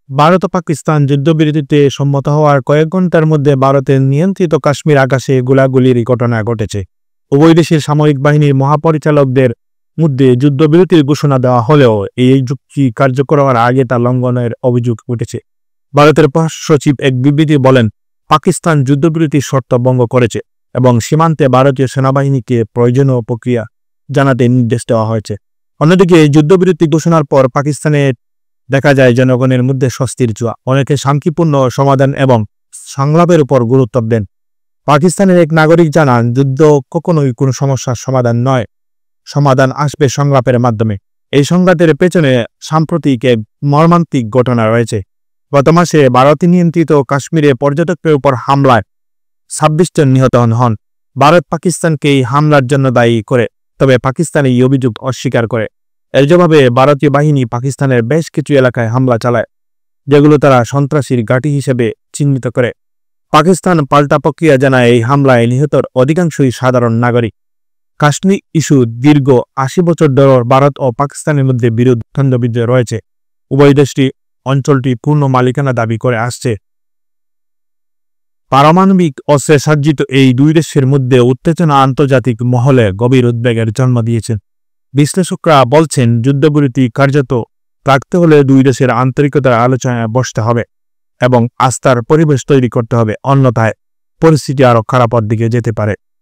ভারত ও পাকিস্তান যুদ্ধবিরতিতে সম্মত হওয়ার কয়েক ঘন্টার মধ্যে ভারতের নিয়ন্ত্রিত কাশ্মীর আকাশে গোলাগুলির ঘটনা ঘটেছে। উভয় দেশের সামরিক বাহিনীর মহাপরিচালকদের মধ্যে যুদ্ধবিরতির ঘোষণা দেওয়া হলেও এই চুক্তি কার্যকর হওয়ার আগে তা লঙ্ঘনের অভিযোগ উঠেছে। ভারতের পররাষ্ট্র সচিব এক বিবৃতি বলেন, পাকিস্তান যুদ্ধবিরতির শর্ত ভঙ্গ করেছে এবং সীমান্তে ভারতীয় সেনাবাহিনীকে প্রয়োজনীয় প্রক্রিয়া জানাতে নির্দেশ দেওয়া হয়েছে। অন্যদিকে যুদ্ধবিরতি ঘোষণার পর পাকিস্তানে দেখা যায় জনগণের মধ্যে স্বস্তির ছোঁয়া। অনেকে শান্তিপূর্ণ সমাধান এবং সংলাপের উপর গুরুত্ব দেন। পাকিস্তানের এক নাগরিক জানান, যুদ্ধ কখনোই কোনো সমস্যার সমাধান নয়, সমাধান আসবে সংলাপের মাধ্যমে। এই সংঘাতের পেছনে সাম্প্রতিক এক মর্মান্তিক ঘটনা রয়েছে। গত মাসে ভারত নিয়ন্ত্রিত কাশ্মীরে পর্যটকদের উপর হামলায় 26 জন নিহত হন। ভারত পাকিস্তানকে এই হামলার জন্য দায়ী করে, তবে পাকিস্তান এই অভিযোগ অস্বীকার করে। এর জবাবে ভারতীয় বাহিনী পাকিস্তানের বেশ কিছু এলাকায় হামলা চালায়, যেগুলো তারা সন্ত্রাসীর ঘাঁটি হিসেবে চিহ্নিত করে। পাকিস্তান পাল্টা প্রক্রিয়া জানায়, এই হামলায় নিহতর অধিকাংশই সাধারণ নাগরিক। কাশ্মীর ইস্যু দীর্ঘ 80 বছর ধরে ভারত ও পাকিস্তানের মধ্যে বিরোধ দ্বন্দ্ব রয়েছে। উভয় দেশটি অঞ্চলটি পূর্ণ মালিকানা দাবি করে আসছে। পারমাণবিক অস্ত্রে সজ্জিত এই দুই দেশের মধ্যে উত্তেজনা আন্তর্জাতিক মহলে গভীর উদ্বেগের জন্ম দিয়েছে। বিশ্লেষকরা বলছেন, যুদ্ধবিরতি কার্যত রাখতে হলে দুই দেশের আন্তরিকতার আলোচনায় বসতে হবে এবং আস্থার পরিবেশ তৈরি করতে হবে, অন্যথায় পরিস্থিতি আরও খারাপের দিকে যেতে পারে।